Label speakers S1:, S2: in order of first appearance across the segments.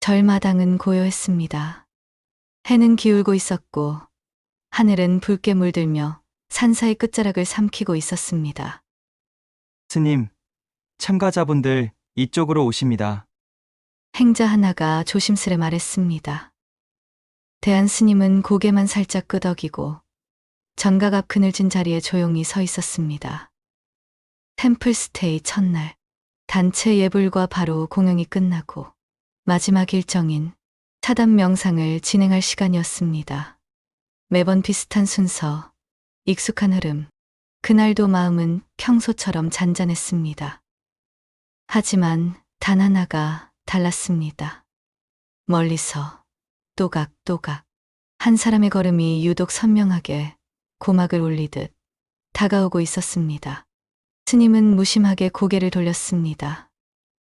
S1: 절마당은 고요했습니다. 해는 기울고 있었고 하늘은 붉게 물들며 산사의 끝자락을 삼키고 있었습니다.
S2: 스님, 참가자분들 이쪽으로 오십니다.
S1: 행자 하나가 조심스레 말했습니다. 대한 스님은 고개만 살짝 끄덕이고 정각 앞 그늘진 자리에 조용히 서 있었습니다. 템플스테이 첫날, 단체 예불과 바로 공연이 끝나고 마지막 일정인 차단 명상을 진행할 시간이었습니다. 매번 비슷한 순서, 익숙한 흐름, 그날도 마음은 평소처럼 잔잔했습니다. 하지만 단 하나가 달랐습니다. 멀리서 또각또각 한 사람의 걸음이 유독 선명하게 고막을 울리듯 다가오고 있었습니다. 스님은 무심하게 고개를 돌렸습니다.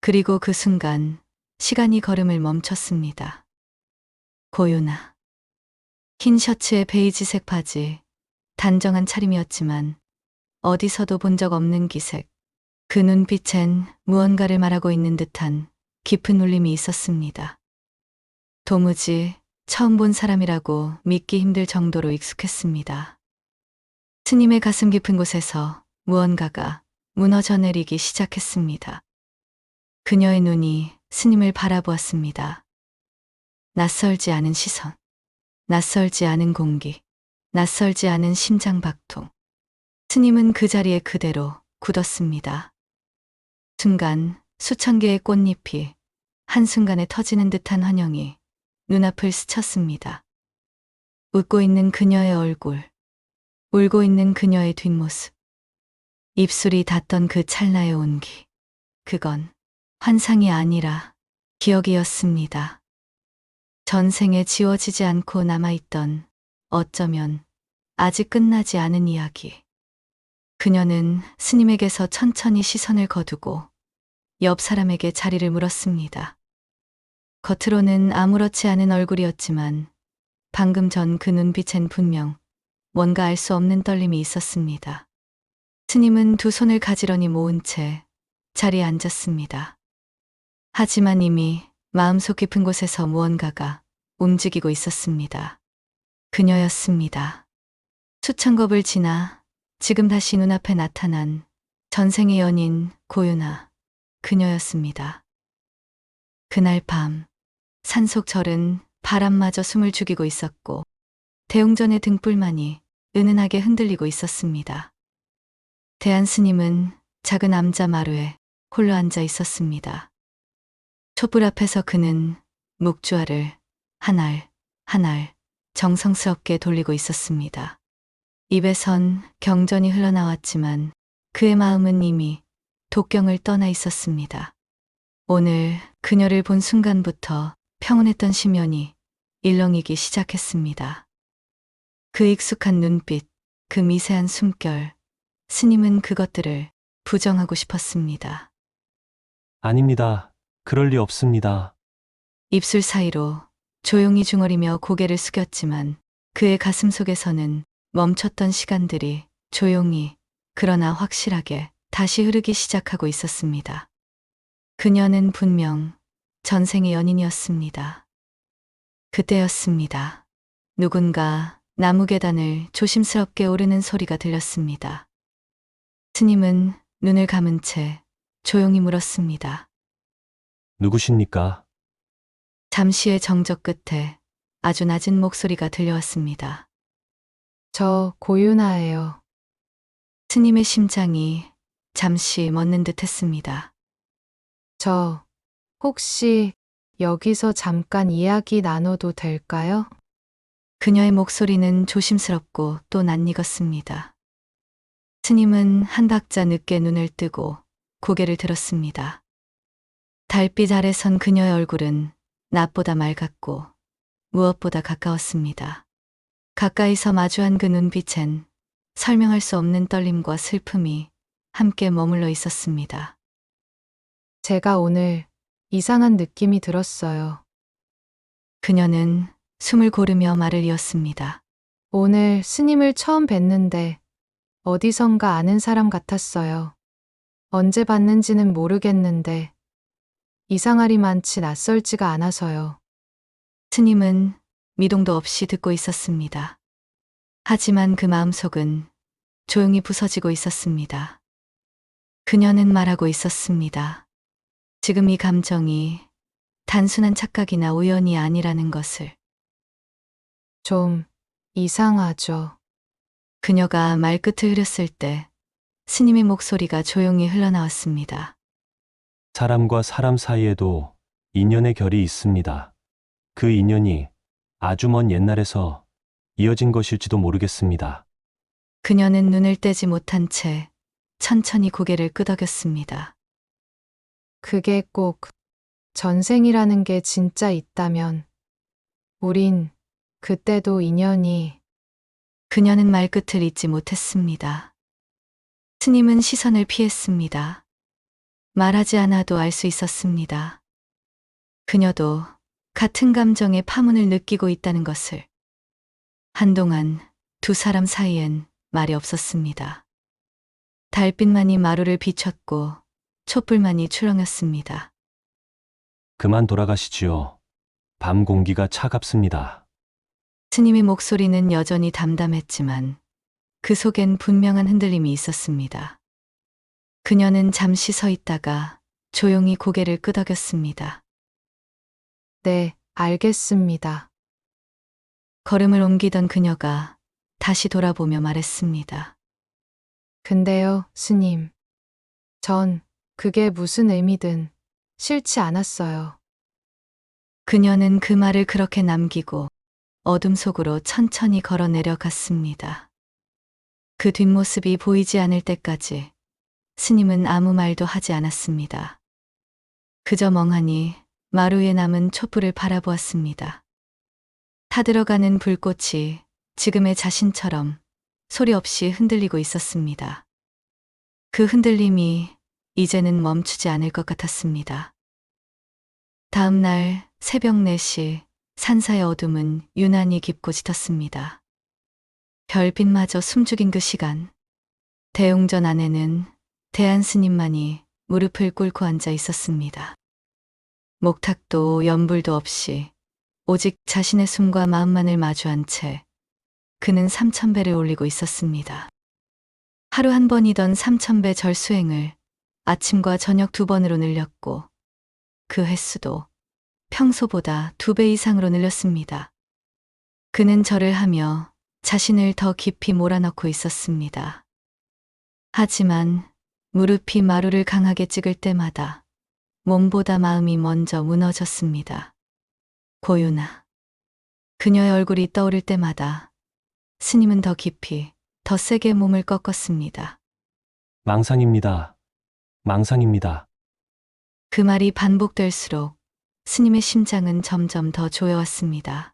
S1: 그리고 그 순간 시간이 걸음을 멈췄습니다. 고요나. 흰 셔츠에 베이지색 바지, 단정한 차림이었지만 어디서도 본 적 없는 기색. 그 눈빛엔 무언가를 말하고 있는 듯한 깊은 울림이 있었습니다. 도무지 처음 본 사람이라고 믿기 힘들 정도로 익숙했습니다. 스님의 가슴 깊은 곳에서 무언가가 무너져 내리기 시작했습니다. 그녀의 눈이 스님을 바라보았습니다. 낯설지 않은 시선, 낯설지 않은 공기, 낯설지 않은 심장 박동. 스님은 그 자리에 그대로 굳었습니다. 순간 수천 개의 꽃잎이 한순간에 터지는 듯한 환영이 눈앞을 스쳤습니다. 웃고 있는 그녀의 얼굴, 울고 있는 그녀의 뒷모습, 입술이 닿던 그 찰나의 온기. 그건 환상이 아니라 기억이었습니다. 전생에 지워지지 않고 남아있던 어쩌면 아직 끝나지 않은 이야기. 그녀는 스님에게서 천천히 시선을 거두고 옆 사람에게 자리를 물었습니다. 겉으로는 아무렇지 않은 얼굴이었지만 방금 전 그 눈빛엔 분명 뭔가 알 수 없는 떨림이 있었습니다. 스님은 두 손을 가지런히 모은 채 자리에 앉았습니다. 하지만 이미 마음속 깊은 곳에서 무언가가 움직이고 있었습니다. 그녀였습니다. 수천 겁을 지나 지금 다시 눈앞에 나타난 전생의 연인 고유나 그녀였습니다. 그날 밤 산속 절은 바람마저 숨을 죽이고 있었고 대웅전의 등불만이 은은하게 흔들리고 있었습니다. 대한 스님은 작은 암자 마루에 홀로 앉아 있었습니다. 촛불 앞에서 그는 묵주알을 한 알 한 알 정성스럽게 돌리고 있었습니다. 입에선 경전이 흘러나왔지만 그의 마음은 이미 독경을 떠나 있었습니다. 오늘 그녀를 본 순간부터 평온했던 심연이 일렁이기 시작했습니다. 그 익숙한 눈빛, 그 미세한 숨결, 스님은 그것들을 부정하고 싶었습니다.
S3: 아닙니다. 그럴 리 없습니다.
S1: 입술 사이로 조용히 중얼이며 고개를 숙였지만 그의 가슴 속에서는 멈췄던 시간들이 조용히 그러나 확실하게 다시 흐르기 시작하고 있었습니다. 그녀는 분명 전생의 연인이었습니다. 그때였습니다. 누군가 나무 계단을 조심스럽게 오르는 소리가 들렸습니다. 스님은 눈을 감은 채 조용히 물었습니다.
S3: 누구십니까?
S1: 잠시의 정적 끝에 아주 낮은 목소리가 들려왔습니다.
S4: 저 고윤아예요.
S1: 스님의 심장이 잠시 멎는 듯 했습니다.
S4: 저 혹시 여기서 잠깐 이야기 나눠도 될까요?
S1: 그녀의 목소리는 조심스럽고 또 낯익었습니다. 스님은 한 박자 늦게 눈을 뜨고 고개를 들었습니다. 달빛 아래 선 그녀의 얼굴은 낮보다 맑았고 무엇보다 가까웠습니다. 가까이서 마주한 그 눈빛엔 설명할 수 없는 떨림과 슬픔이 함께 머물러 있었습니다.
S4: 제가 오늘 이상한 느낌이 들었어요.
S1: 그녀는 숨을 고르며 말을 이었습니다.
S4: 오늘 스님을 처음 뵀는데 어디선가 아는 사람 같았어요. 언제 봤는지는 모르겠는데 이상하리만치 낯설지가 않아서요.
S1: 스님은 미동도 없이 듣고 있었습니다. 하지만 그 마음속은 조용히 부서지고 있었습니다. 그녀는 말하고 있었습니다. 지금 이 감정이 단순한 착각이나 우연이 아니라는 것을.
S4: 좀 이상하죠.
S1: 그녀가 말끝을 흐렸을 때 스님의 목소리가 조용히 흘러나왔습니다.
S3: 사람과 사람 사이에도 인연의 결이 있습니다. 그 인연이 아주 먼 옛날에서 이어진 것일지도 모르겠습니다.
S1: 그녀는 눈을 떼지 못한 채 천천히 고개를 끄덕였습니다.
S4: 그게 꼭 전생이라는 게 진짜 있다면 우린 그때도 인연이.
S1: 그녀는 말끝을 잇지 못했습니다. 스님은 시선을 피했습니다. 말하지 않아도 알 수 있었습니다. 그녀도 같은 감정의 파문을 느끼고 있다는 것을. 한동안 두 사람 사이엔 말이 없었습니다. 달빛만이 마루를 비췄고 촛불만이 출렁였습니다.
S3: 그만 돌아가시지요. 밤 공기가 차갑습니다.
S1: 스님의 목소리는 여전히 담담했지만 그 속엔 분명한 흔들림이 있었습니다. 그녀는 잠시 서 있다가 조용히 고개를 끄덕였습니다.
S4: 네, 알겠습니다.
S1: 걸음을 옮기던 그녀가 다시 돌아보며 말했습니다.
S4: 근데요, 스님. 전 그게 무슨 의미든 싫지 않았어요.
S1: 그녀는 그 말을 그렇게 남기고 어둠 속으로 천천히 걸어 내려갔습니다. 그 뒷모습이 보이지 않을 때까지 스님은 아무 말도 하지 않았습니다. 그저 멍하니 마루 위에 남은 촛불을 바라보았습니다. 타들어가는 불꽃이 지금의 자신처럼 소리 없이 흔들리고 있었습니다. 그 흔들림이 이제는 멈추지 않을 것 같았습니다. 다음 날 새벽 4시 산사의 어둠은 유난히 깊고 짙었습니다. 별빛마저 숨죽인 그 시간, 대웅전 안에는 대한 스님만이 무릎을 꿇고 앉아 있었습니다. 목탁도 연불도 없이 오직 자신의 숨과 마음만을 마주한 채 그는 3000배를 올리고 있었습니다. 하루 한 번이던 3000배 절수행을 아침과 저녁 2번으로 늘렸고 그 횟수도 평소보다 2배 이상으로 늘렸습니다. 그는 절을 하며 자신을 더 깊이 몰아넣고 있었습니다. 하지만 무릎이 마루를 강하게 찍을 때마다 몸보다 마음이 먼저 무너졌습니다. 고유나. 그녀의 얼굴이 떠오를 때마다 스님은 더 깊이, 더 세게 몸을 꺾었습니다.
S3: 망상입니다. 망상입니다.
S1: 그 말이 반복될수록 스님의 심장은 점점 더 조여왔습니다.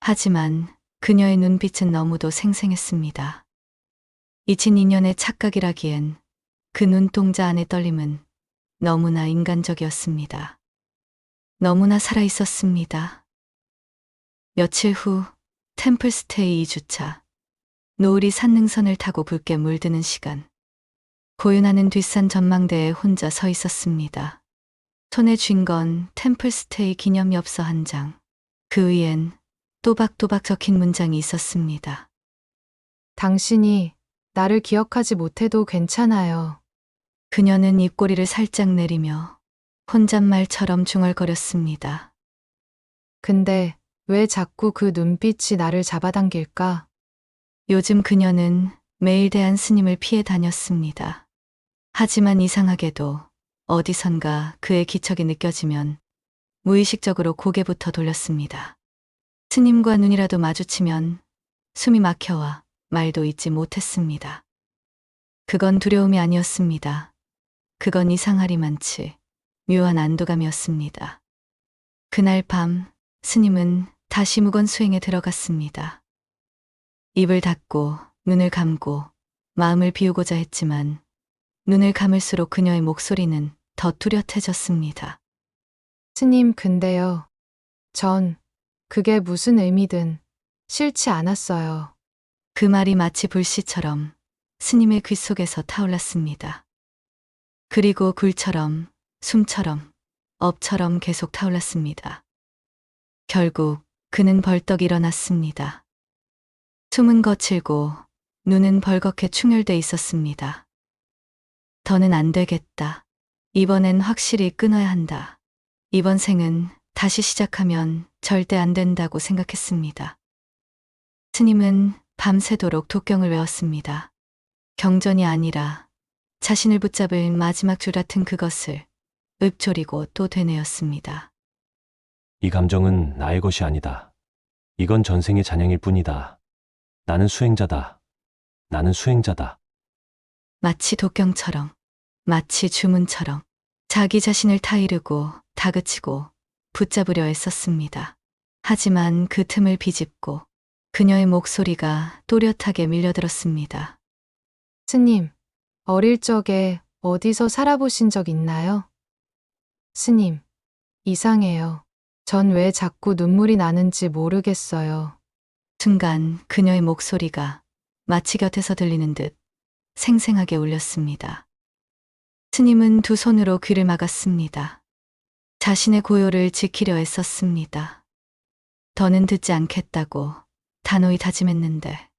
S1: 하지만 그녀의 눈빛은 너무도 생생했습니다. 잊힌 인연의 착각이라기엔 그 눈동자 안의 떨림은 너무나 인간적이었습니다. 너무나 살아있었습니다. 며칠 후 템플스테이 2주차. 노을이 산능선을 타고 붉게 물드는 시간. 고윤아는 뒷산 전망대에 혼자 서 있었습니다. 손에 쥔 건 템플스테이 기념 엽서 한 장. 그 위엔 또박또박 적힌 문장이 있었습니다.
S4: 당신이 나를 기억하지 못해도 괜찮아요.
S1: 그녀는 입꼬리를 살짝 내리며 혼잣말처럼 중얼거렸습니다.
S4: 근데 왜 자꾸 그 눈빛이 나를 잡아당길까?
S1: 요즘 그녀는 매일 대한 스님을 피해 다녔습니다. 하지만 이상하게도 어디선가 그의 기척이 느껴지면 무의식적으로 고개부터 돌렸습니다. 스님과 눈이라도 마주치면 숨이 막혀와 말도 잇지 못했습니다. 그건 두려움이 아니었습니다. 그건 이상하리만치 묘한 안도감이었습니다. 그날 밤 스님은 다시 묵은 수행에 들어갔습니다. 입을 닫고 눈을 감고 마음을 비우고자 했지만 눈을 감을수록 그녀의 목소리는 더 뚜렷해졌습니다.
S4: 스님, 근데요. 전 그게 무슨 의미든 싫지 않았어요.
S1: 그 말이 마치 불씨처럼 스님의 귓속에서 타올랐습니다. 그리고 굴처럼, 숨처럼 업처럼 계속 타올랐습니다. 결국 그는 벌떡 일어났습니다. 숨은 거칠고 눈은 벌겋게 충혈돼 있었습니다. 더는 안 되겠다. 이번엔 확실히 끊어야 한다. 이번 생은 다시 시작하면 절대 안 된다고 생각했습니다. 스님은 밤새도록 독경을 외웠습니다. 경전이 아니라 자신을 붙잡을 마지막 줄 같은 그것을 읊조리고 또 되뇌었습니다.
S3: 이 감정은 나의 것이 아니다. 이건 전생의 잔향일 뿐이다. 나는 수행자다. 나는 수행자다.
S1: 마치 독경처럼, 마치 주문처럼 자기 자신을 타이르고 다그치고 붙잡으려 애썼습니다. 하지만 그 틈을 비집고 그녀의 목소리가 또렷하게 밀려들었습니다.
S4: 스님, 어릴 적에 어디서 살아보신 적 있나요? 스님, 이상해요. 전 왜 자꾸 눈물이 나는지 모르겠어요.
S1: 순간 그녀의 목소리가 마치 곁에서 들리는 듯 생생하게 울렸습니다. 스님은 두 손으로 귀를 막았습니다. 자신의 고요를 지키려 애썼습니다. 더는 듣지 않겠다고 단호히 다짐했는데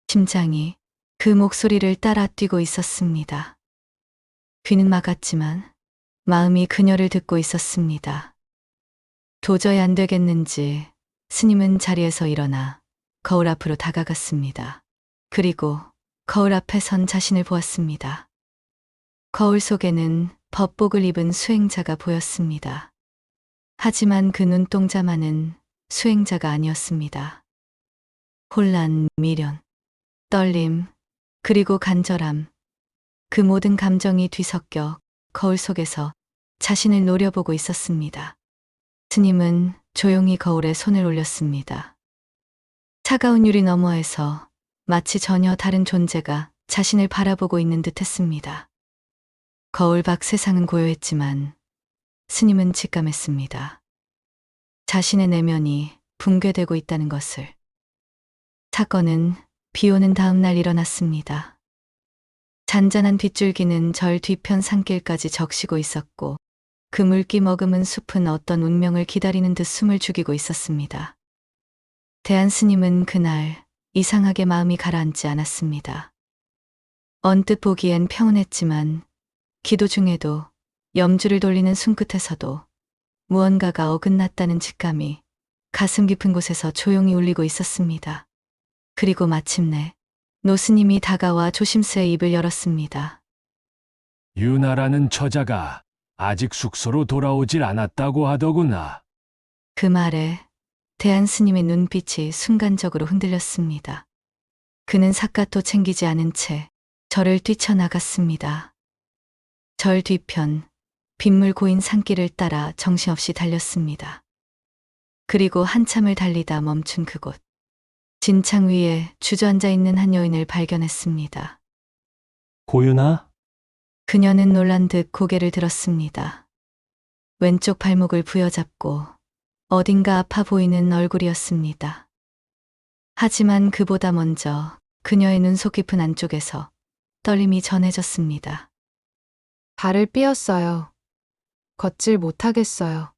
S1: 심장이 그 목소리를 따라 뛰고 있었습니다. 귀는 막았지만 마음이 그녀를 듣고 있었습니다. 도저히 안 되겠는지 스님은 자리에서 일어나 거울 앞으로 다가갔습니다. 그리고 거울 앞에 선 자신을 보았습니다. 거울 속에는 법복을 입은 수행자가 보였습니다. 하지만 그 눈동자만은 수행자가 아니었습니다. 혼란, 미련, 떨림, 그리고 간절함, 그 모든 감정이 뒤섞여 거울 속에서 자신을 노려보고 있었습니다. 스님은 조용히 거울에 손을 올렸습니다. 차가운 유리 너머에서 마치 전혀 다른 존재가 자신을 바라보고 있는 듯 했습니다. 거울 밖 세상은 고요했지만 스님은 직감했습니다. 자신의 내면이 붕괴되고 있다는 것을. 사건은 비 오는 다음 날 일어났습니다. 잔잔한 빗줄기는 절 뒤편 산길까지 적시고 있었고 그 물기 머금은 숲은 어떤 운명을 기다리는 듯 숨을 죽이고 있었습니다. 대한 스님은 그날 이상하게 마음이 가라앉지 않았습니다. 언뜻 보기엔 평온했지만 기도 중에도 염주를 돌리는 숨끝에서도 무언가가 어긋났다는 직감이 가슴 깊은 곳에서 조용히 울리고 있었습니다. 그리고 마침내 노스님이 다가와 조심스레 입을 열었습니다.
S5: 유나라는 처자가 아직 숙소로 돌아오질 않았다고 하더구나.
S1: 그 말에 대한 스님의 눈빛이 순간적으로 흔들렸습니다. 그는 삿갓도 챙기지 않은 채 절을 뛰쳐나갔습니다. 절 뒤편 빗물 고인 산길을 따라 정신없이 달렸습니다. 그리고 한참을 달리다 멈춘 그곳. 진창 위에 주저앉아 있는 한 여인을 발견했습니다.
S3: 고윤아?
S1: 그녀는 놀란 듯 고개를 들었습니다. 왼쪽 발목을 부여잡고 어딘가 아파 보이는 얼굴이었습니다. 하지만 그보다 먼저 그녀의 눈속 깊은 안쪽에서 떨림이 전해졌습니다.
S4: 발을 삐었어요. 걷질 못하겠어요.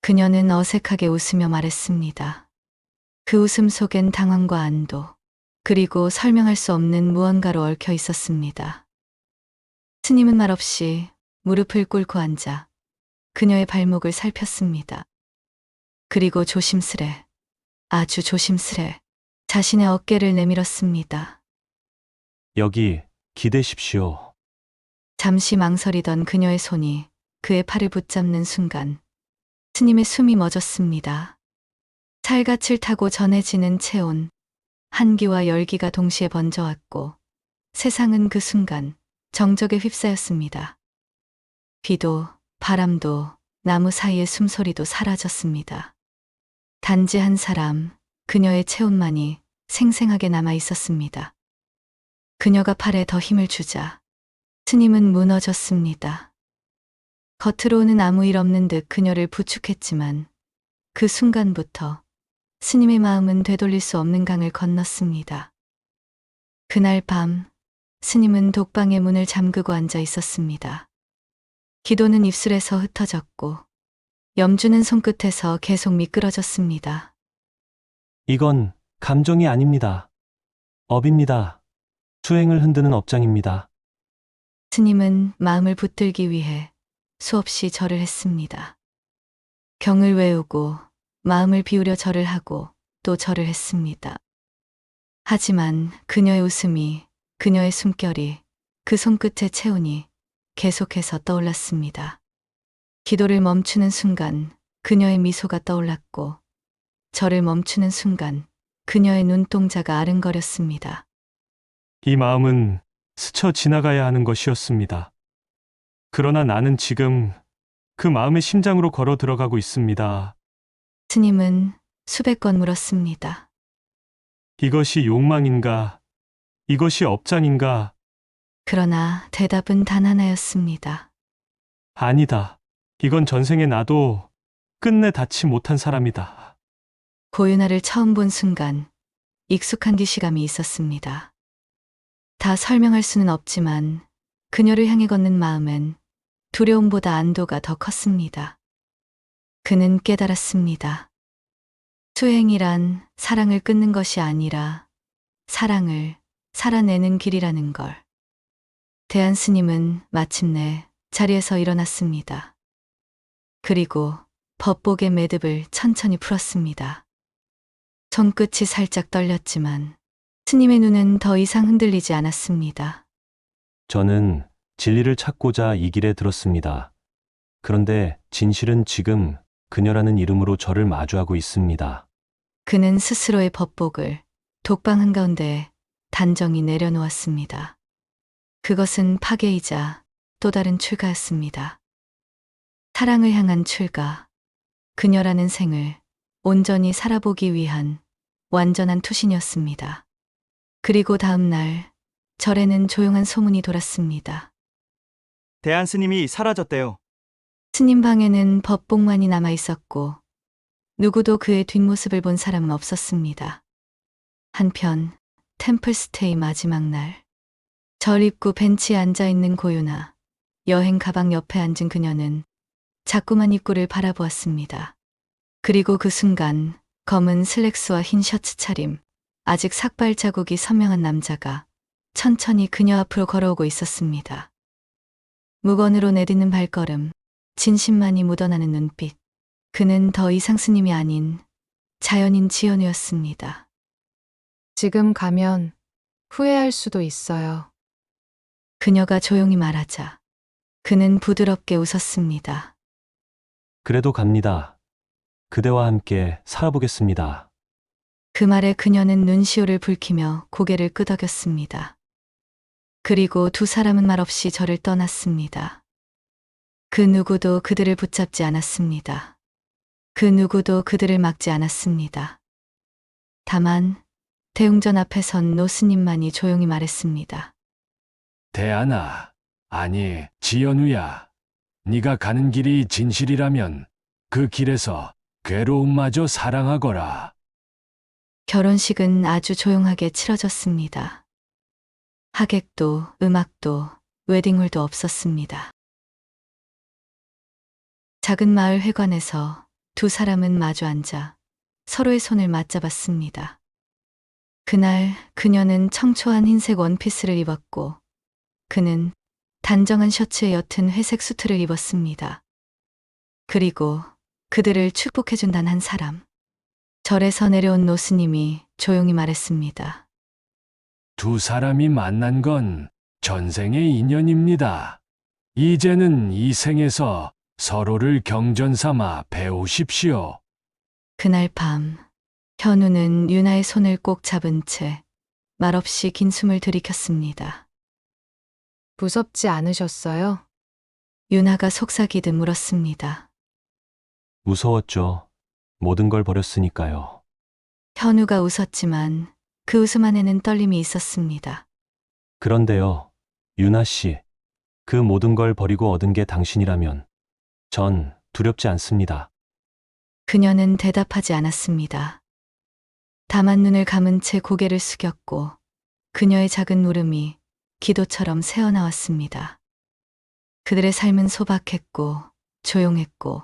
S1: 그녀는 어색하게 웃으며 말했습니다. 그 웃음 속엔 당황과 안도, 그리고 설명할 수 없는 무언가로 얽혀 있었습니다. 스님은 말없이 무릎을 꿇고 앉아 그녀의 발목을 살폈습니다. 그리고 조심스레, 아주 조심스레 자신의 어깨를 내밀었습니다.
S3: 여기 기대십시오.
S1: 잠시 망설이던 그녀의 손이 그의 팔을 붙잡는 순간 스님의 숨이 멎었습니다. 살갗을 타고 전해지는 체온, 한기와 열기가 동시에 번져왔고 세상은 그 순간 정적에 휩싸였습니다. 비도, 바람도, 나무 사이의 숨소리도 사라졌습니다. 단지 한 사람, 그녀의 체온만이 생생하게 남아 있었습니다. 그녀가 팔에 더 힘을 주자 스님은 무너졌습니다. 겉으로는 아무 일 없는 듯 그녀를 부축했지만 그 순간부터 스님의 마음은 되돌릴 수 없는 강을 건넜습니다. 그날 밤 스님은 독방의 문을 잠그고 앉아 있었습니다. 기도는 입술에서 흩어졌고 염주는 손끝에서 계속 미끄러졌습니다.
S3: 이건 감정이 아닙니다. 업입니다. 수행을 흔드는 업장입니다.
S1: 스님은 마음을 붙들기 위해 수없이 절을 했습니다. 경을 외우고 마음을 비우려 절을 하고 또 절을 했습니다. 하지만 그녀의 웃음이, 그녀의 숨결이, 그 손끝의 체온이 계속해서 떠올랐습니다. 기도를 멈추는 순간 그녀의 미소가 떠올랐고 절을 멈추는 순간 그녀의 눈동자가 아른거렸습니다.
S3: 이 마음은 스쳐 지나가야 하는 것이었습니다. 그러나 나는 지금 그 마음의 심장으로 걸어 들어가고 있습니다.
S1: 스님은 수백 번 물었습니다.
S3: 이것이 욕망인가? 이것이 업장인가?
S1: 그러나 대답은 단 하나였습니다.
S3: 아니다. 이건 전생에 나도 끝내 닿지 못한 사람이다.
S1: 고윤아를 처음 본 순간 익숙한 기시감이 있었습니다. 다 설명할 수는 없지만 그녀를 향해 걷는 마음엔 두려움보다 안도가 더 컸습니다. 그는 깨달았습니다. 수행이란 사랑을 끊는 것이 아니라 사랑을 살아내는 길이라는 걸. 대한 스님은 마침내 자리에서 일어났습니다. 그리고 법복의 매듭을 천천히 풀었습니다. 손끝이 살짝 떨렸지만 스님의 눈은 더 이상 흔들리지 않았습니다.
S3: 저는 진리를 찾고자 이 길에 들었습니다. 그런데 진실은 지금 그녀라는 이름으로 저를 마주하고 있습니다.
S1: 그는 스스로의 법복을 독방 한가운데 단정히 내려놓았습니다. 그것은 파괴이자 또 다른 출가였습니다. 사랑을 향한 출가, 그녀라는 생을 온전히 살아보기 위한 완전한 투신이었습니다. 그리고 다음 날 절에는 조용한 소문이 돌았습니다.
S2: 대한 스님이 사라졌대요.
S1: 스님 방에는 법복만이 남아 있었고 누구도 그의 뒷모습을 본 사람은 없었습니다. 한편 템플스테이 마지막 날 절 입구 벤치에 앉아 있는 고윤아, 여행 가방 옆에 앉은 그녀는 자꾸만 입구를 바라보았습니다. 그리고 그 순간 검은 슬랙스와 흰 셔츠 차림, 아직 삭발 자국이 선명한 남자가 천천히 그녀 앞으로 걸어오고 있었습니다. 무건으로 내딛는 발걸음, 진심만이 묻어나는 눈빛. 그는 더 이상 스님이 아닌 자연인 지연우였습니다.
S4: 지금 가면 후회할 수도 있어요.
S1: 그녀가 조용히 말하자 그는 부드럽게 웃었습니다.
S3: 그래도 갑니다. 그대와 함께 살아보겠습니다.
S1: 그 말에 그녀는 눈시울을 붉히며 고개를 끄덕였습니다. 그리고 두 사람은 말없이 저를 떠났습니다. 그 누구도 그들을 붙잡지 않았습니다. 그 누구도 그들을 막지 않았습니다. 다만 대웅전 앞에 선 노스님만이 조용히 말했습니다.
S5: 대안아, 아니, 지연우야. 네가 가는 길이 진실이라면 그 길에서 괴로움마저 사랑하거라.
S1: 결혼식은 아주 조용하게 치러졌습니다. 하객도 음악도 웨딩홀도 없었습니다. 작은 마을 회관에서 두 사람은 마주 앉아 서로의 손을 맞잡았습니다. 그날 그녀는 청초한 흰색 원피스를 입었고 그는 단정한 셔츠에 옅은 회색 수트를 입었습니다. 그리고 그들을 축복해준 단 한 사람. 절에서 내려온 노스님이 조용히 말했습니다.
S5: 두 사람이 만난 건 전생의 인연입니다. 이제는 이 생에서 서로를 경전 삼아 배우십시오.
S1: 그날 밤 현우는 유나의 손을 꼭 잡은 채 말없이 긴 숨을 들이켰습니다.
S4: 무섭지 않으셨어요?
S1: 유나가 속삭이듯 물었습니다.
S3: 무서웠죠. 모든 걸 버렸으니까요.
S1: 현우가 웃었지만 그 웃음 안에는 떨림이 있었습니다.
S3: 그런데요, 유나 씨. 그 모든 걸 버리고 얻은 게 당신이라면 전 두렵지 않습니다.
S1: 그녀는 대답하지 않았습니다. 다만 눈을 감은 채 고개를 숙였고 그녀의 작은 울음이 기도처럼 새어나왔습니다. 그들의 삶은 소박했고 조용했고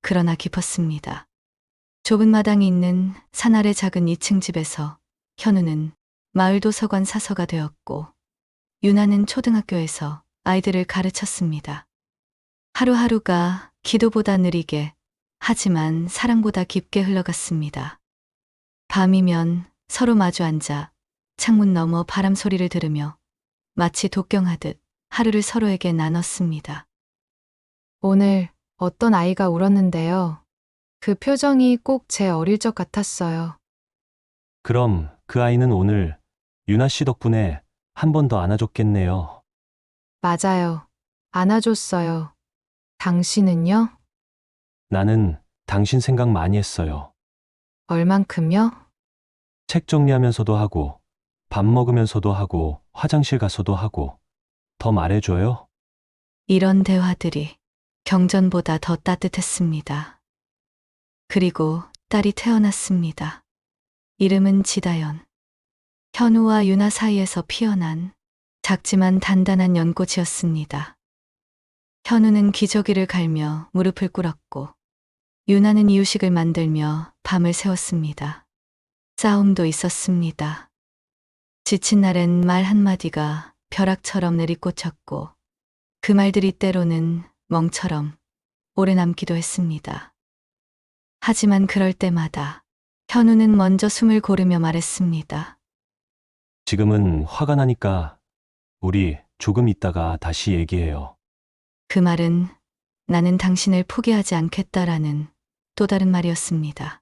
S1: 그러나 깊었습니다. 좁은 마당이 있는 산 아래 작은 2층 집에서 현우는 마을 도서관 사서가 되었고 유나는 초등학교에서 아이들을 가르쳤습니다. 하루하루가 기도보다 느리게 하지만 사랑보다 깊게 흘러갔습니다. 밤이면 서로 마주 앉아 창문 너머 바람 소리를 들으며 마치 독경하듯 하루를 서로에게 나눴습니다.
S4: 오늘 어떤 아이가 울었는데요. 그 표정이 꼭 제 어릴 적 같았어요.
S6: 그럼 그 아이는 오늘 유나 씨 덕분에 한 번 더 안아줬겠네요.
S4: 맞아요. 안아줬어요. 당신은요?
S6: 나는 당신 생각 많이 했어요.
S4: 얼만큼요?
S6: 책 정리하면서도 하고, 밥 먹으면서도 하고, 화장실 가서도 하고. 더 말해줘요?
S1: 이런 대화들이 경전보다 더 따뜻했습니다. 그리고 딸이 태어났습니다. 이름은 지다연. 현우와 유나 사이에서 피어난 작지만 단단한 연꽃이었습니다. 현우는 기저귀를 갈며 무릎을 꿇었고 유나는 이유식을 만들며 밤을 새웠습니다. 싸움도 있었습니다. 지친 날엔 말 한마디가 벼락처럼 내리꽂혔고 그 말들이 때로는 멍처럼 오래 남기도 했습니다. 하지만 그럴 때마다 현우는 먼저 숨을 고르며 말했습니다.
S6: 지금은 화가 나니까 우리 조금 있다가 다시 얘기해요.
S1: 그 말은 나는 당신을 포기하지 않겠다라는 또 다른 말이었습니다.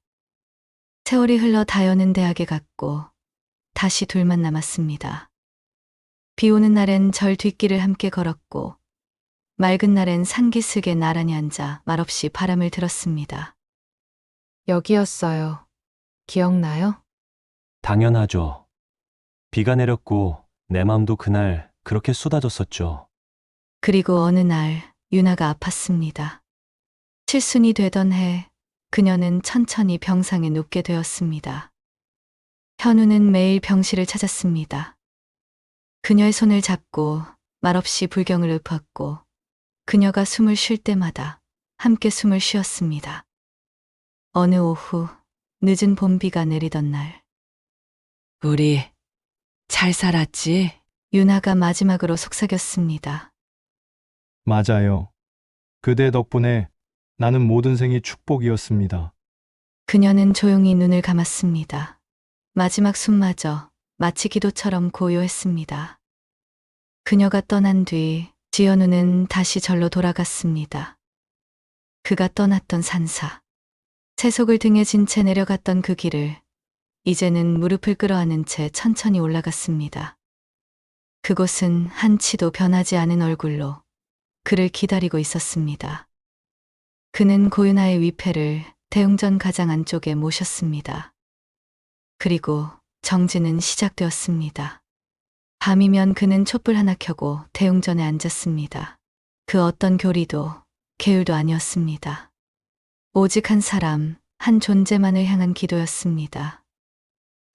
S1: 세월이 흘러 다연은 대학에 갔고 다시 둘만 남았습니다. 비 오는 날엔 절 뒷길을 함께 걸었고 맑은 날엔 산기슭에 나란히 앉아 말없이 바람을 들었습니다.
S4: 여기였어요. 기억나요?
S6: 당연하죠. 비가 내렸고 내 마음도 그날 그렇게 쏟아졌었죠.
S1: 그리고 어느 날 유나가 아팠습니다. 칠순이 되던 해 그녀는 천천히 병상에 눕게 되었습니다. 현우는 매일 병실을 찾았습니다. 그녀의 손을 잡고 말없이 불경을 읊었고 그녀가 숨을 쉴 때마다 함께 숨을 쉬었습니다. 어느 오후 늦은 봄비가 내리던 날
S7: 우리 잘 살았지?
S1: 유나가 마지막으로 속삭였습니다.
S8: 맞아요. 그대 덕분에 나는 모든 생이 축복이었습니다.
S1: 그녀는 조용히 눈을 감았습니다. 마지막 숨마저 마치 기도처럼 고요했습니다. 그녀가 떠난 뒤 지연우는 다시 절로 돌아갔습니다. 그가 떠났던 산사. 채속을 등에 진 채 내려갔던 그 길을 이제는 무릎을 끌어안은 채 천천히 올라갔습니다. 그곳은 한치도 변하지 않은 얼굴로 그를 기다리고 있었습니다. 그는 고윤아의 위패를 대웅전 가장 안쪽에 모셨습니다. 그리고 정진은 시작되었습니다. 밤이면 그는 촛불 하나 켜고 대웅전에 앉았습니다. 그 어떤 교리도 계율도 아니었습니다. 오직 한 사람, 한 존재만을 향한 기도였습니다.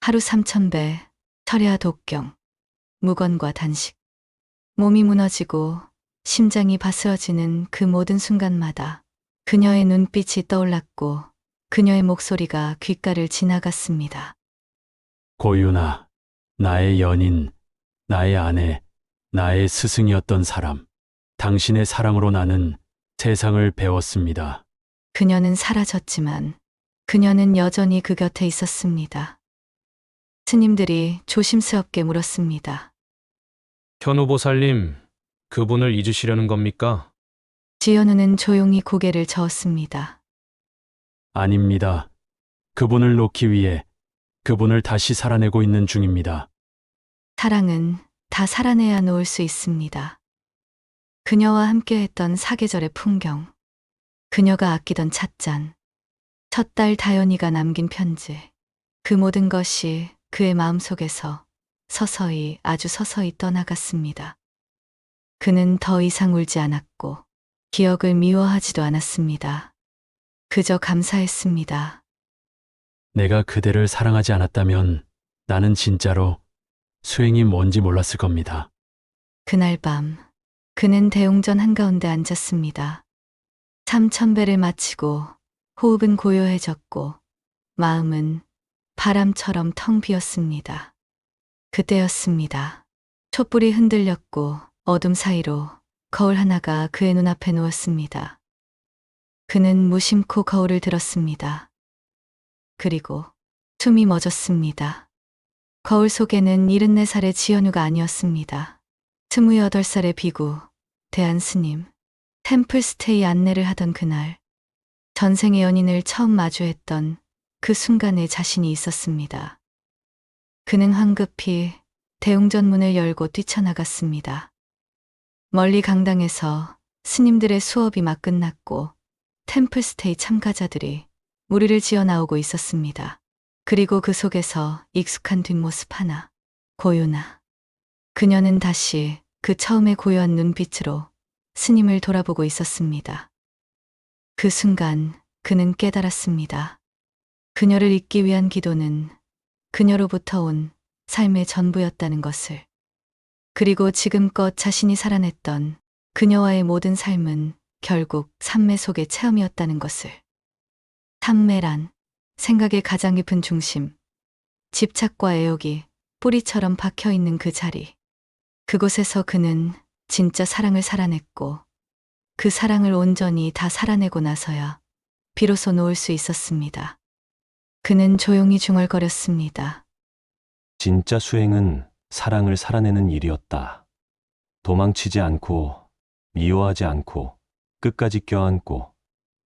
S1: 하루 3000배, 철야 독경, 무건과 단식. 몸이 무너지고 심장이 바스어지는 그 모든 순간마다 그녀의 눈빛이 떠올랐고 그녀의 목소리가 귓가를 지나갔습니다.
S5: 고윤아, 나의 연인, 나의 아내, 나의 스승이었던 사람. 당신의 사랑으로 나는 세상을 배웠습니다.
S1: 그녀는 사라졌지만 그녀는 여전히 그 곁에 있었습니다. 스님들이 조심스럽게 물었습니다.
S9: 현우 보살님, 그분을 잊으시려는 겁니까?
S1: 지연우는 조용히 고개를 저었습니다.
S5: 아닙니다. 그분을 놓기 위해 그분을 다시 살아내고 있는 중입니다.
S1: 사랑은 다 살아내야 놓을 수 있습니다. 그녀와 함께했던 사계절의 풍경, 그녀가 아끼던 찻잔, 첫 딸 다연이가 남긴 편지, 그 모든 것이 그의 마음속에서 서서히 아주 서서히 떠나갔습니다. 그는 더 이상 울지 않았고 기억을 미워하지도 않았습니다. 그저 감사했습니다.
S5: 내가 그대를 사랑하지 않았다면 나는 진짜로 수행이 뭔지 몰랐을 겁니다.
S1: 그날 밤 그는 대웅전 한가운데 앉았습니다. 3000배를 마치고 호흡은 고요해졌고 마음은 바람처럼 텅 비었습니다. 그때였습니다. 촛불이 흔들렸고 어둠 사이로 거울 하나가 그의 눈앞에 누웠습니다. 그는 무심코 거울을 들었습니다. 그리고 숨이 멎었습니다. 거울 속에는 74살의 지연우가 아니었습니다. 28살의 비구, 대한스님, 템플스테이 안내를 하던 그날, 전생의 연인을 처음 마주했던 그 순간에 자신이 있었습니다. 그는 황급히 대웅전 문을 열고 뛰쳐나갔습니다. 멀리 강당에서 스님들의 수업이 막 끝났고 템플스테이 참가자들이 무리를 지어 나오고 있었습니다. 그리고 그 속에서 익숙한 뒷모습 하나, 고유나. 그녀는 다시 그 처음의 고요한 눈빛으로 스님을 돌아보고 있었습니다. 그 순간 그는 깨달았습니다. 그녀를 잊기 위한 기도는 그녀로부터 온 삶의 전부였다는 것을. 그리고 지금껏 자신이 살아냈던 그녀와의 모든 삶은 결국 삼매 속의 체험이었다는 것을. 삼매란 생각의 가장 깊은 중심, 집착과 애욕이 뿌리처럼 박혀 있는 그 자리. 그곳에서 그는 진짜 사랑을 살아냈고 그 사랑을 온전히 다 살아내고 나서야 비로소 놓을 수 있었습니다. 그는 조용히 중얼거렸습니다.
S6: 진짜 수행은 사랑을 살아내는 일이었다. 도망치지 않고, 미워하지 않고, 끝까지 껴안고,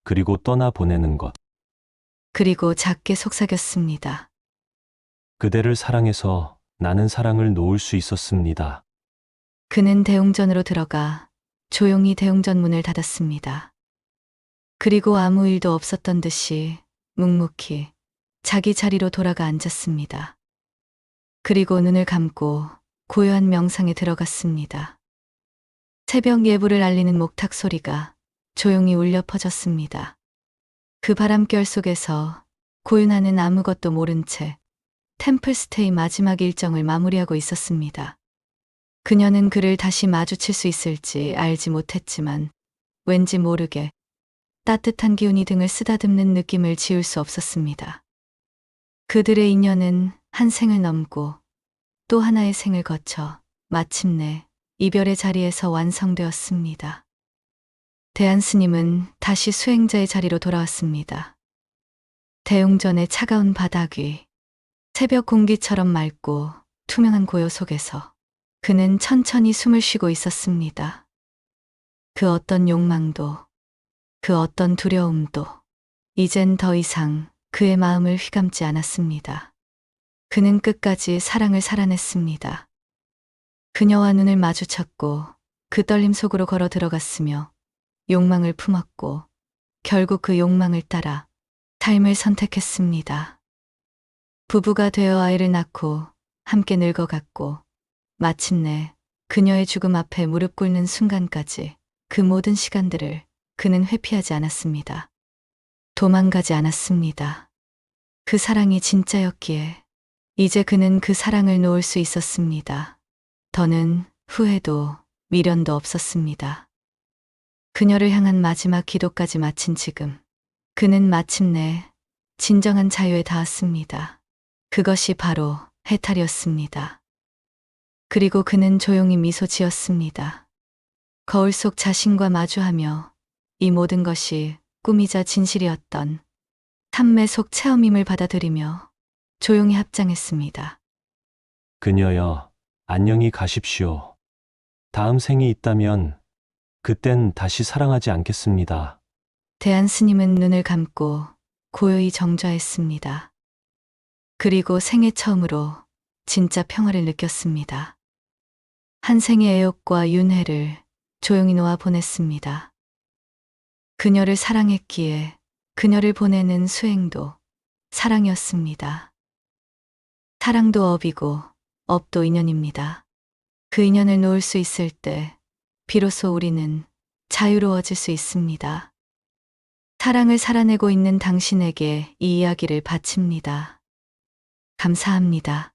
S6: 그리고 떠나보내는 것.
S1: 그리고 작게 속삭였습니다.
S6: 그대를 사랑해서 나는 사랑을 놓을 수 있었습니다.
S1: 그는 대웅전으로 들어가 조용히 대웅전 문을 닫았습니다. 그리고 아무 일도 없었던 듯이 묵묵히 자기 자리로 돌아가 앉았습니다. 그리고 눈을 감고 고요한 명상에 들어갔습니다. 새벽 예불을 알리는 목탁 소리가 조용히 울려 퍼졌습니다. 그 바람결 속에서 고윤아는 아무것도 모른 채 템플스테이 마지막 일정을 마무리하고 있었습니다. 그녀는 그를 다시 마주칠 수 있을지 알지 못했지만 왠지 모르게 따뜻한 기운이 등을 쓰다듬는 느낌을 지울 수 없었습니다. 그들의 인연은 한 생을 넘고 또 하나의 생을 거쳐 마침내 이별의 자리에서 완성되었습니다. 대한스님은 다시 수행자의 자리로 돌아왔습니다. 대웅전의 차가운 바닥 위, 새벽 공기처럼 맑고 투명한 고요 속에서 그는 천천히 숨을 쉬고 있었습니다. 그 어떤 욕망도, 그 어떤 두려움도 이젠 더 이상 그의 마음을 휘감지 않았습니다. 그는 끝까지 사랑을 살아냈습니다. 그녀와 눈을 마주쳤고 그 떨림 속으로 걸어 들어갔으며 욕망을 품었고 결국 그 욕망을 따라 삶을 선택했습니다. 부부가 되어 아이를 낳고 함께 늙어갔고 마침내 그녀의 죽음 앞에 무릎 꿇는 순간까지 그 모든 시간들을 그는 회피하지 않았습니다. 도망가지 않았습니다. 그 사랑이 진짜였기에 이제 그는 그 사랑을 놓을 수 있었습니다. 더는 후회도 미련도 없었습니다. 그녀를 향한 마지막 기도까지 마친 지금 그는 마침내 진정한 자유에 닿았습니다. 그것이 바로 해탈이었습니다. 그리고 그는 조용히 미소 지었습니다. 거울 속 자신과 마주하며 이 모든 것이 꿈이자 진실이었던 삼매 속 체험임을 받아들이며 조용히 합장했습니다.
S6: 그녀여, 안녕히 가십시오. 다음 생이 있다면 그땐 다시 사랑하지 않겠습니다.
S1: 대한스님은 눈을 감고 고요히 정좌했습니다. 그리고 생애 처음으로 진짜 평화를 느꼈습니다. 한 생의 애욕과 윤회를 조용히 놓아 보냈습니다. 그녀를 사랑했기에 그녀를 보내는 수행도 사랑이었습니다. 사랑도 업이고 업도 인연입니다. 그 인연을 놓을 수 있을 때 비로소 우리는 자유로워질 수 있습니다. 사랑을 살아내고 있는 당신에게 이 이야기를 바칩니다. 감사합니다.